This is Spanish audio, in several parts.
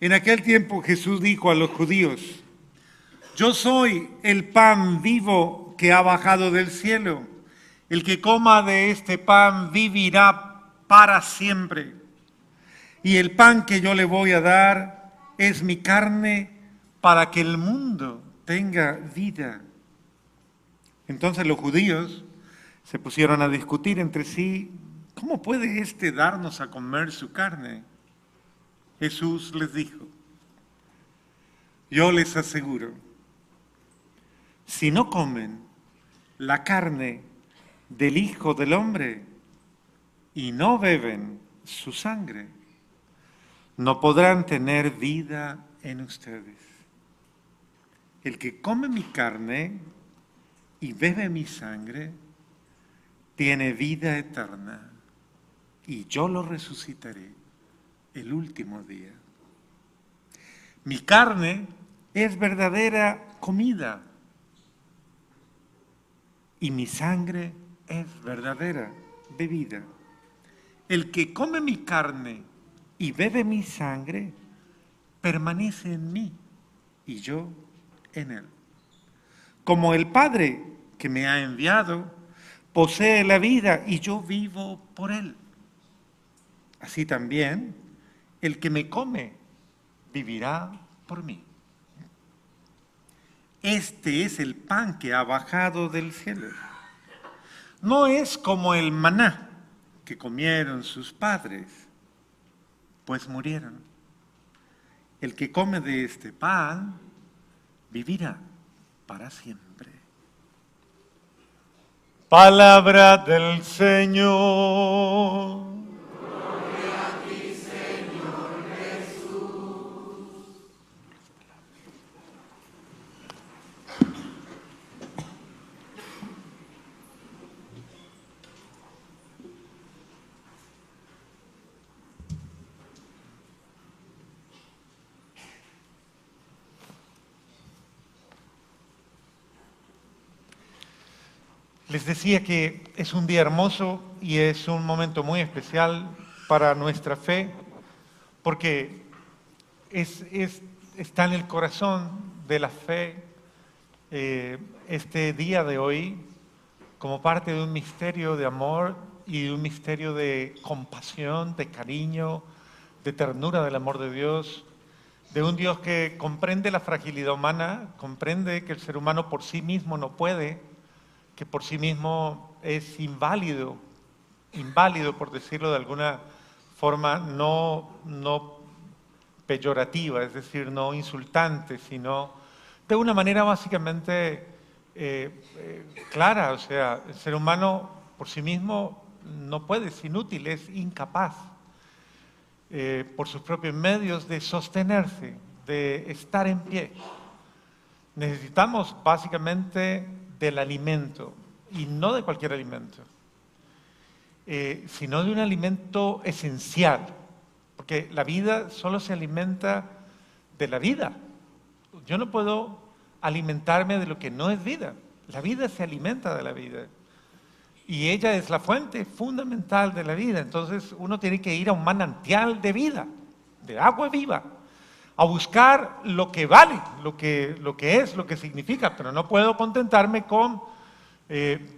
En aquel tiempo Jesús dijo a los judíos: Yo soy el pan vivo que ha bajado del cielo. El que coma de este pan vivirá para siempre. Y el pan que yo le voy a dar es mi carne para que el mundo tenga vida. Entonces los judíos se pusieron a discutir entre sí: ¿cómo puede éste darnos a comer su carne? Jesús les dijo: Yo les aseguro, si no comen la carne del Hijo del Hombre y no beben su sangre, no podrán tener vida en ustedes. El que come mi carne y bebe mi sangre tiene vida eterna, y yo lo resucitaré el último día. Mi carne es verdadera comida y mi sangre es verdadera bebida. El que come mi carne y bebe mi sangre permanece en mí y yo en él. Como el Padre que me ha enviado posee la vida y yo vivo por él, así también el que me come vivirá por mí. Este es el pan que ha bajado del cielo. No es como el maná que comieron sus padres, pues murieron. El que come de este pan vivirá para siempre. Palabra del Señor. Les decía que es un día hermoso y es un momento muy especial para nuestra fe, porque está en el corazón de la fe este día de hoy como parte de un misterio de amor y de un misterio de compasión, de cariño, de ternura del amor de Dios, de un Dios que comprende la fragilidad humana, comprende que el ser humano por sí mismo no puede, que por sí mismo es inválido por decirlo de alguna forma no peyorativa, es decir, no insultante, sino de una manera básicamente clara. O sea, el ser humano por sí mismo no puede, es inútil, es incapaz por sus propios medios de sostenerse, de estar en pie. Necesitamos básicamente del alimento, y no de cualquier alimento, sino de un alimento esencial, porque la vida solo se alimenta de la vida. Yo no puedo alimentarme de lo que no es vida. La vida se alimenta de la vida, y ella es la fuente fundamental de la vida. Entonces uno tiene que ir a un manantial de vida, de agua viva, a buscar lo que vale, lo que es, lo que significa, pero no puedo contentarme con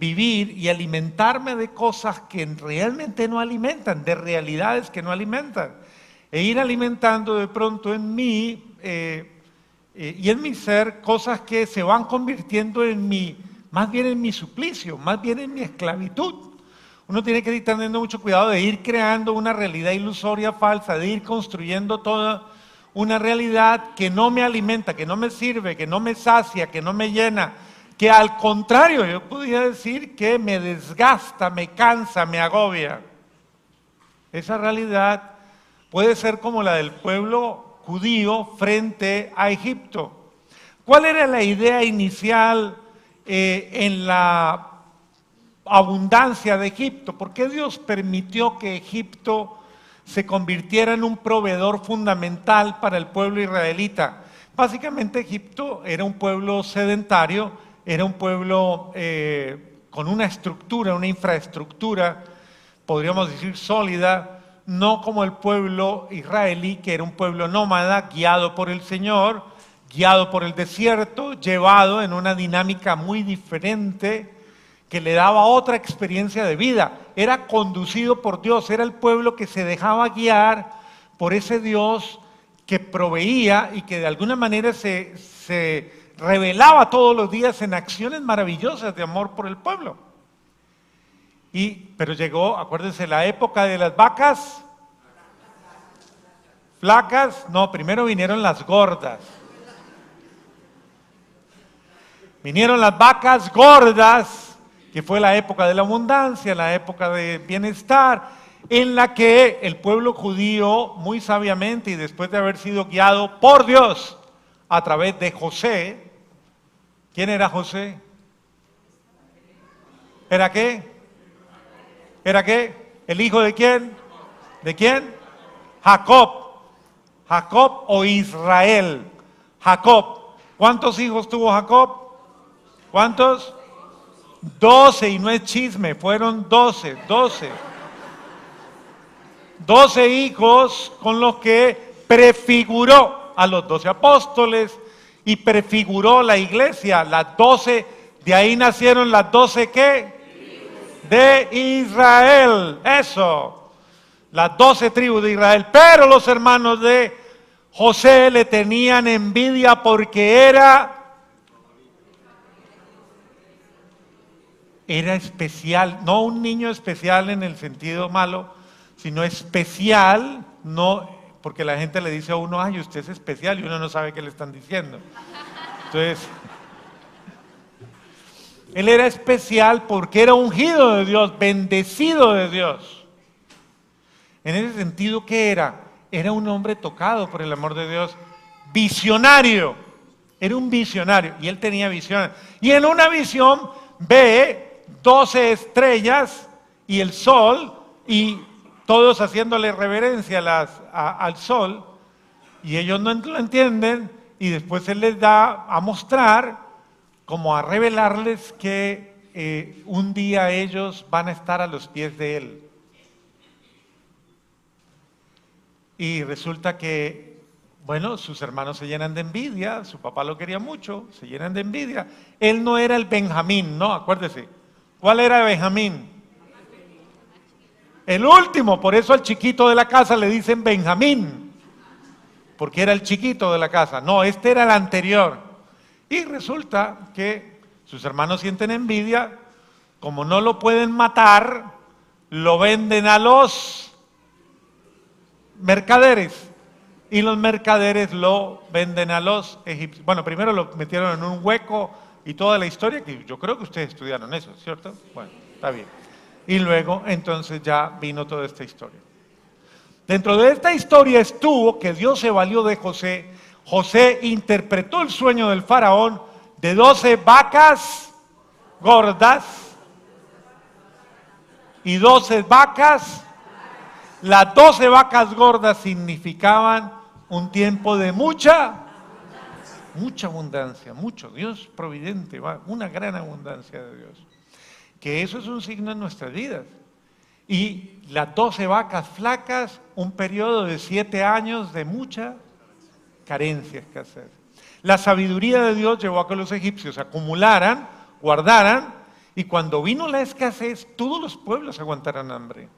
vivir y alimentarme de cosas que realmente no alimentan, de realidades que no alimentan, e ir alimentando de pronto en mí y en mi ser cosas que se van convirtiendo en mi, más bien en mi suplicio, más bien en mi esclavitud. Uno tiene que ir teniendo mucho cuidado de ir creando una realidad ilusoria, falsa, de ir construyendo toda una realidad que no me alimenta, que no me sirve, que no me sacia, que no me llena, que al contrario, yo podría decir que me desgasta, me cansa, me agobia. Esa realidad puede ser como la del pueblo judío frente a Egipto. ¿Cuál era la idea inicial en la abundancia de Egipto? ¿Por qué Dios permitió que Egipto se convirtiera en un proveedor fundamental para el pueblo israelita? Básicamente Egipto era un pueblo sedentario, era un pueblo con una estructura, una infraestructura, podríamos decir sólida, no como el pueblo israelí, que era un pueblo nómada, guiado por el Señor, guiado por el desierto, llevado en una dinámica muy diferente, que le daba otra experiencia de vida. Era conducido por Dios, era el pueblo que se dejaba guiar por ese Dios que proveía y que de alguna manera se revelaba todos los días en acciones maravillosas de amor por el pueblo. Pero llegó, acuérdense, la época de las vacas flacas. No, primero vinieron las gordas. Vinieron las vacas gordas, que fue la época de la abundancia, la época de bienestar, en la que el pueblo judío, muy sabiamente y después de haber sido guiado por Dios a través de José. ¿Quién era José? ¿Era qué? ¿Era qué? ¿El hijo de quién? ¿De quién? Jacob. Jacob o Israel. Jacob. ¿Cuántos hijos tuvo Jacob? ¿Cuántos? 12, y no es chisme, fueron 12. 12 hijos con los que prefiguró a los 12 apóstoles y prefiguró la iglesia. Las 12, de ahí nacieron las 12 ¿qué? De Israel. Eso. Las 12 tribus de Israel. Pero los hermanos de José le tenían envidia porque era especial, no un niño especial en el sentido malo, sino especial, no, porque la gente le dice a uno, ay, usted es especial, y uno no sabe qué le están diciendo. Entonces, él era especial porque era ungido de Dios, bendecido de Dios. En ese sentido, ¿qué era? Era un hombre tocado por el amor de Dios, visionario, era un visionario, y él tenía visión. Y en una visión ve 12 estrellas y el sol, y todos haciéndole reverencia al sol, y ellos no lo entienden, y después él les da a mostrar, como a revelarles que un día ellos van a estar a los pies de él. Y resulta que, bueno, sus hermanos se llenan de envidia, su papá lo quería mucho, se llenan de envidia. Él no era el Benjamín, no, acuérdese. ¿Cuál era Benjamín? El último, por eso al chiquito de la casa le dicen Benjamín, porque era el chiquito de la casa. No, este era el anterior. Y resulta que sus hermanos sienten envidia, como no lo pueden matar, lo venden a los mercaderes. Y los mercaderes lo venden a los egipcios. Bueno, primero lo metieron en un hueco y toda la historia, que yo creo que ustedes estudiaron eso, ¿cierto? Bueno, está bien. Y luego, entonces, ya vino toda esta historia. Dentro de esta historia estuvo que Dios se valió de José. José interpretó el sueño del faraón de 12 vacas gordas y 12 vacas. Las 12 vacas gordas significaban un tiempo de mucha abundancia, mucho. Dios providente, una gran abundancia de Dios. Que eso es un signo en nuestras vidas. Y las 12 vacas flacas, un periodo de 7 años de mucha carencia, escasez. La sabiduría de Dios llevó a que los egipcios acumularan, guardaran, y cuando vino la escasez, todos los pueblos aguantaron hambre.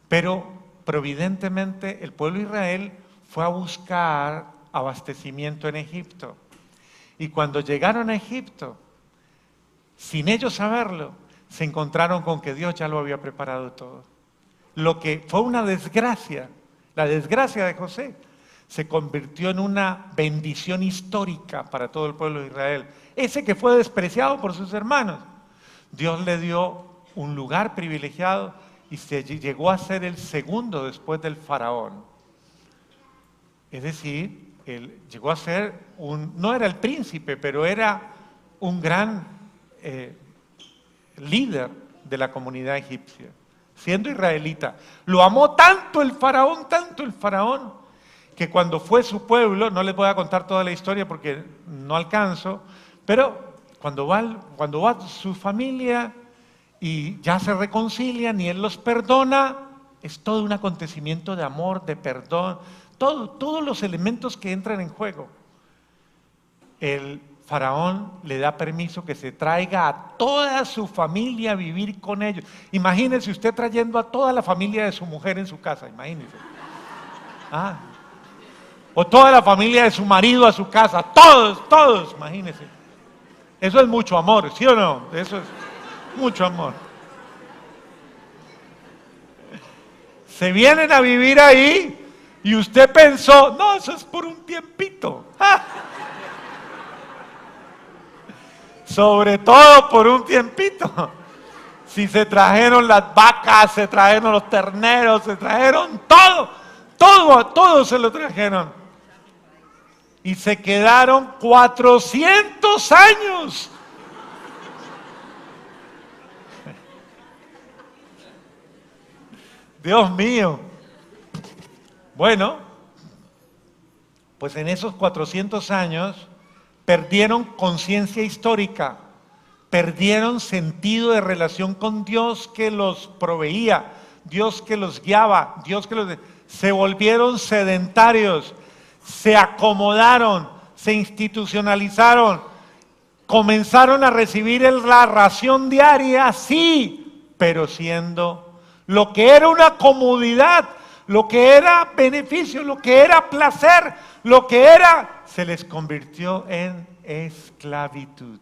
Pero providentemente el pueblo de Israel fue a buscar abastecimiento en Egipto. Y cuando llegaron a Egipto, sin ellos saberlo, se encontraron con que Dios ya lo había preparado todo. Lo que fue una desgracia, la desgracia de José, se convirtió en una bendición histórica para todo el pueblo de Israel. Ese que fue despreciado por sus hermanos, Dios le dio un lugar privilegiado y se llegó a ser el segundo después del faraón. Es decir, él llegó a ser no era el príncipe, pero era un gran líder de la comunidad egipcia, siendo israelita. Lo amó tanto el faraón, que cuando fue su pueblo, no les voy a contar toda la historia porque no alcanzo, pero cuando va su familia y ya se reconcilian y él los perdona, Es todo un acontecimiento de amor, de perdón, todos los elementos que entran en juego. El faraón le da permiso que se traiga a toda su familia a vivir con ellos. Imagínese usted trayendo a toda la familia de su mujer en su casa, imagínese. Ah. O toda la familia de su marido a su casa, todos, imagínese. Eso es mucho amor, ¿sí o no? Eso es mucho amor. Se vienen a vivir ahí y usted pensó, no, eso es por un tiempito. ¡Ah! Sobre todo por un tiempito. Si se trajeron las vacas, se trajeron los terneros, se trajeron todo se lo trajeron. Y se quedaron 400 años. Dios mío. Bueno, pues en esos 400 años perdieron conciencia histórica, perdieron sentido de relación con Dios que los proveía, Dios que los guiaba, se volvieron sedentarios, se acomodaron, se institucionalizaron, comenzaron a recibir la ración diaria, sí, pero siendo lo que era una comodidad, lo que era beneficio, lo que era placer, se les convirtió en esclavitud.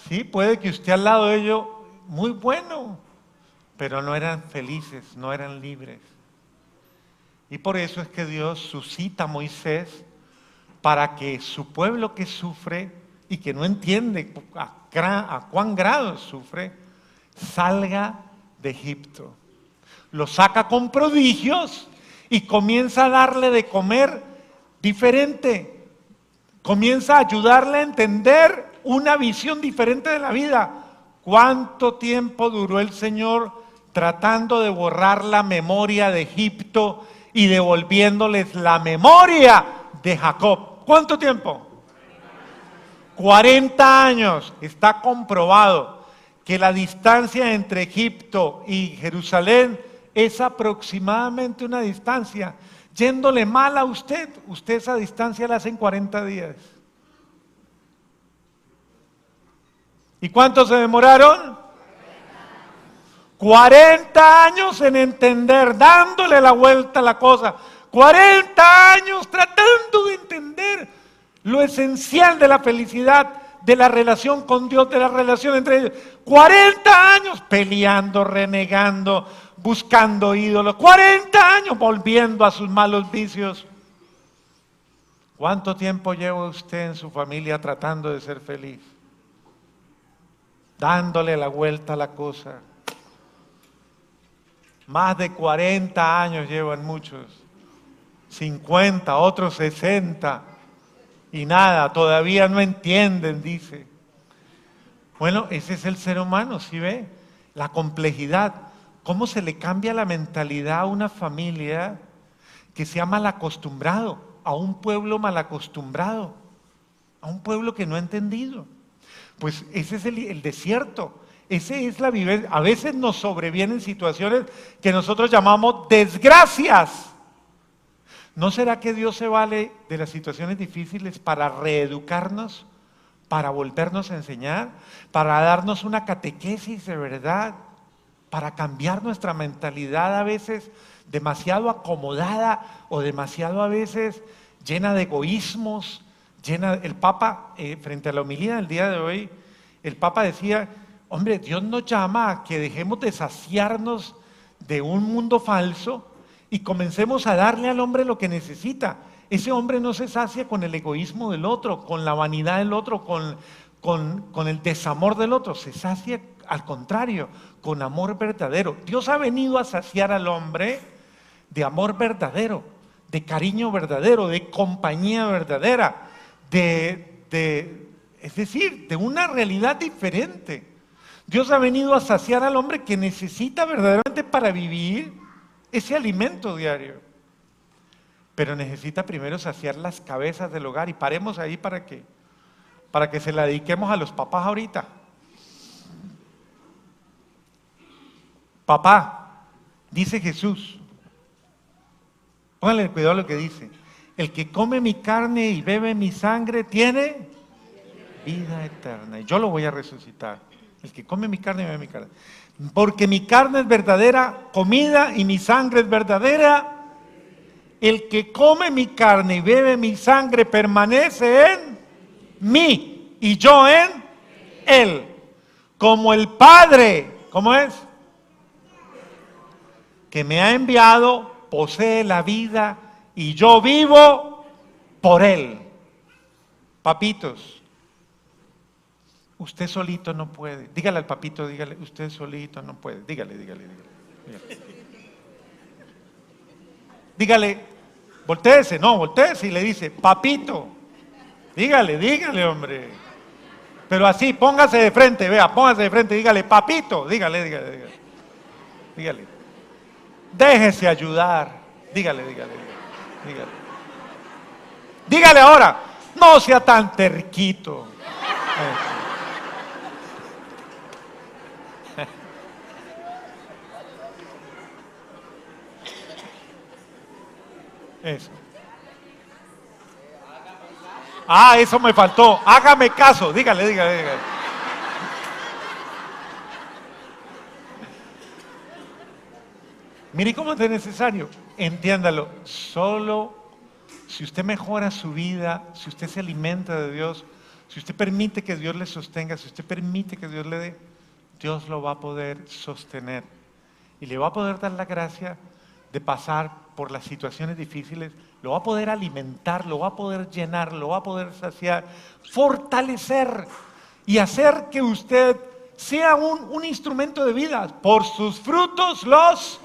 Sí, puede que usted al lado de ellos, muy bueno, pero no eran felices, no eran libres. Y por eso es que Dios suscita a Moisés para que su pueblo que sufre y que no entiende a cuán grado sufre, salga de Egipto. Lo saca con prodigios y comienza a darle de comer diferente. Comienza a ayudarle a entender una visión diferente de la vida. ¿Cuánto tiempo duró el Señor tratando de borrar la memoria de Egipto y devolviéndoles la memoria de Jacob? ¿Cuánto tiempo? 40 años. Está comprobado que la distancia entre Egipto y Jerusalén es aproximadamente una distancia. Yéndole mal a usted esa distancia la hace en 40 días. ¿Y cuánto se demoraron? 40 años en entender, dándole la vuelta a la cosa. 40 años tratando de entender lo esencial de la felicidad, de la relación con Dios, de la relación entre ellos. 40 años peleando, renegando, buscando ídolos. 40 años volviendo a sus malos vicios. ¿Cuánto tiempo lleva usted en su familia tratando de ser feliz? Dándole la vuelta a la cosa. Más de 40 años llevan muchos. 50, otros 60. Y nada, todavía no entienden, dice. Bueno, ese es el ser humano, ¿sí ve? La complejidad. ¿Cómo se le cambia la mentalidad a una familia que se ha mal acostumbrado, a un pueblo mal acostumbrado, a un pueblo que no ha entendido? Pues ese es el desierto, ese es la vivencia. A veces nos sobrevienen situaciones que nosotros llamamos desgracias. ¿No será que Dios se vale de las situaciones difíciles para reeducarnos, para volvernos a enseñar, para darnos una catequesis de verdad, para cambiar nuestra mentalidad a veces demasiado acomodada o demasiado a veces llena de egoísmos? El Papa, frente a la homilía del día de hoy, el Papa decía, hombre, Dios nos llama a que dejemos de saciarnos de un mundo falso y comencemos a darle al hombre lo que necesita. Ese hombre no se sacia con el egoísmo del otro, con la vanidad del otro, con el desamor del otro, se sacia al contrario, con amor verdadero. Dios ha venido a saciar al hombre de amor verdadero, de cariño verdadero, de compañía verdadera, es decir, de una realidad diferente. Dios ha venido a saciar al hombre que necesita verdaderamente para vivir ese alimento diario. Pero necesita primero saciar las cabezas del hogar. Y paremos ahí para que se la dediquemos a los papás ahorita. Papá, dice Jesús, pónganle cuidado a lo que dice, el que come mi carne y bebe mi sangre tiene vida eterna, y yo lo voy a resucitar. El que come mi carne y bebe mi carne. Porque mi carne es verdadera comida y mi sangre es verdadera. El que come mi carne y bebe mi sangre permanece en mí y yo en él. Como el Padre, ¿cómo es? Que me ha enviado, posee la vida y yo vivo por él. Papitos, usted solito no puede. Dígale al papito, dígale, usted solito no puede. Dígale. Dígale, voltéese y le dice, papito. Dígale, hombre. Pero así, póngase de frente, póngase de frente, dígale, papito, dígale. Déjese ayudar, dígale. Dígale ahora, no sea tan terquito. Eso. Eso me faltó. Hágame caso. Dígale. Mire cómo es necesario. Entiéndalo. Solo si usted mejora su vida, si usted se alimenta de Dios, si usted permite que Dios le sostenga, si usted permite que Dios le dé, Dios lo va a poder sostener. Y le va a poder dar la gracia de pasar por las situaciones difíciles, lo va a poder alimentar, lo va a poder llenar, lo va a poder saciar, fortalecer y hacer que usted sea un instrumento de vida. Por sus frutos los...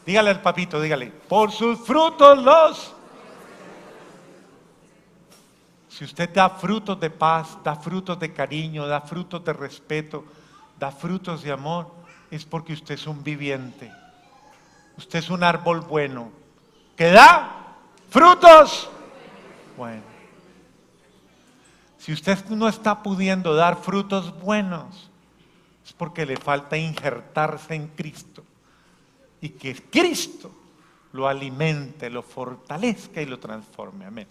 Dígale al papito, dígale, por sus frutos los... Si usted da frutos de paz, da frutos de cariño, da frutos de respeto, da frutos de amor, es porque usted es un viviente. Usted es un árbol bueno, que da frutos buenos. Si usted no está pudiendo dar frutos buenos, es porque le falta injertarse en Cristo. Y que Cristo lo alimente, lo fortalezca y lo transforme. Amén.